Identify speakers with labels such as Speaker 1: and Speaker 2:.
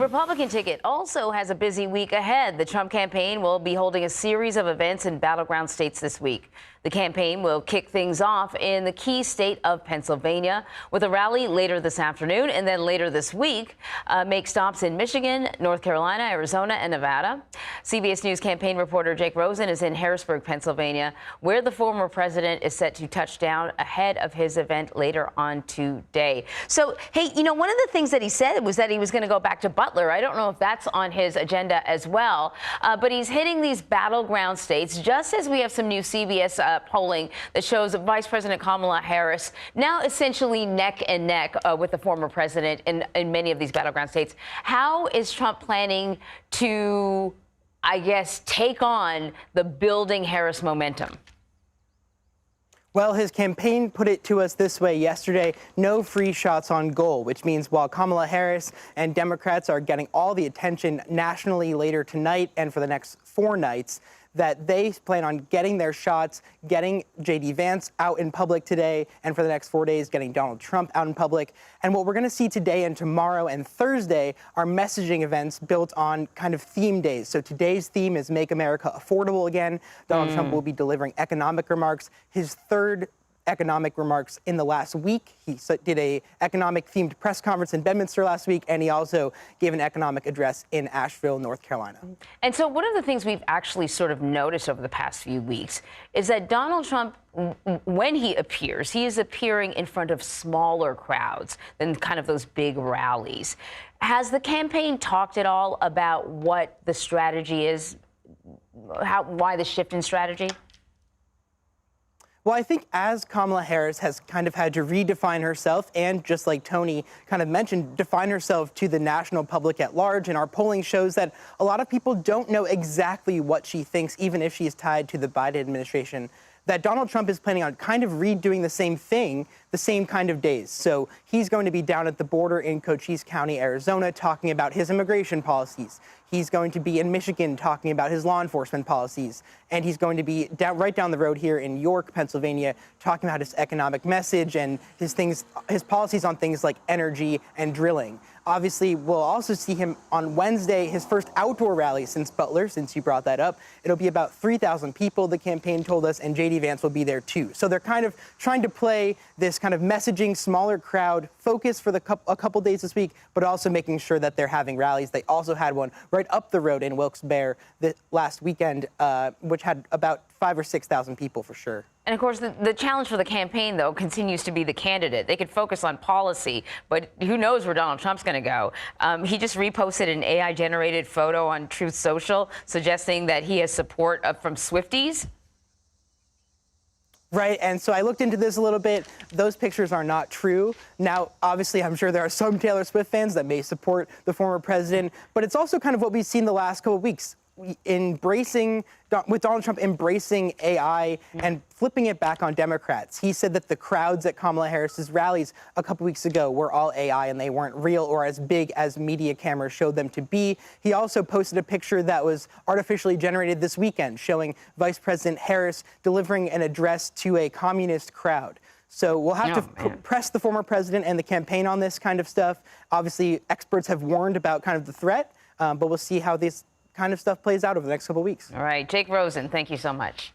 Speaker 1: Republican ticket also has a busy week ahead. The Trump campaign will be holding a series of events in battleground states this week. The campaign will kick things off in the key state of Pennsylvania with a rally later this afternoon, and then later this week make stops in Michigan, North Carolina, Arizona, and Nevada. CBS News campaign reporter Jake Rosen is in Harrisburg, Pennsylvania, where the former president is set to touch down ahead of his event later on today. So, hey, one of the things that he said was that he was going to go back to Butler. I don't know if that's on his agenda as well, but he's hitting these battleground states just as we have some new CBS polling that shows Vice President Kamala Harris now essentially neck and neck with the former president in many of these battleground states. How is Trump planning to, I guess, take on the building Harris momentum?
Speaker 2: Well, his campaign put it to us this way yesterday: no free shots on goal, which means while Kamala Harris and Democrats are getting all the attention nationally later tonight and for the next 4 nights, that they plan on getting their shots, getting J.D. Vance out in public today, and for the next 4 days, getting Donald Trump out in public. And what we're going to see today and tomorrow and Thursday are messaging events built on kind of theme days. So today's theme is Make America Affordable Again. Donald Trump will be delivering economic remarks. His third economic remarks in the last week. He did a economic-themed press conference in Bedminster last week, and he also gave an economic address in Asheville, North Carolina.
Speaker 1: And so one of the things we've actually sort of noticed over the past few weeks is that Donald Trump, when he appears, he is appearing in front of smaller crowds than kind of those big rallies. Has the campaign talked at all about what the strategy is, why the shift in strategy?
Speaker 2: Well, I think as Kamala Harris has kind of had to redefine herself and, just like Tony kind of mentioned, define herself to the national public at large, and our polling shows that a lot of people don't know exactly what she thinks, even if she's tied to the Biden administration, that Donald Trump is planning on kind of redoing the same thing, the same kind of days. So he's going to be down at the border in Cochise County, Arizona, talking about his immigration policies. He's going to be in Michigan talking about his law enforcement policies. And he's going to be right down the road here in York, Pennsylvania, talking about his economic message and his policies on things like energy and drilling. Obviously, we'll also see him on Wednesday, his first outdoor rally since Butler, since you brought that up. It'll be about 3,000 people, the campaign told us, and J.D. Vance will be there too. So they're kind of trying to play this kind of messaging, smaller crowd focus for a couple days this week, but also making sure that they're having rallies. They also had one right up the road in Wilkes-Barre last weekend, which had about 5,000 or 6,000 people for sure.
Speaker 1: And of course, the challenge for the campaign, though, continues to be the candidate. They could focus on policy, but who knows where Donald Trump's going to go. He just reposted an AI-generated photo on Truth Social suggesting that he has support from Swifties.
Speaker 2: Right, and so I looked into this a little bit. Those pictures are not true. Now, obviously, I'm sure there are some Taylor Swift fans that may support the former president, but it's also kind of what we've seen the last couple of weeks. With Donald Trump embracing AI and flipping it back on Democrats. He said that the crowds at Kamala Harris's rallies a couple weeks ago were all AI and they weren't real or as big as media cameras showed them to be. He also posted a picture that was artificially generated this weekend showing Vice President Harris delivering an address to a communist crowd. So we'll have to press the former president and the campaign on this kind of stuff. Obviously, experts have warned about kind of the threat, but we'll see how this kind of stuff plays out over the next couple of weeks.
Speaker 1: All right. Jake Rosen, thank you so much.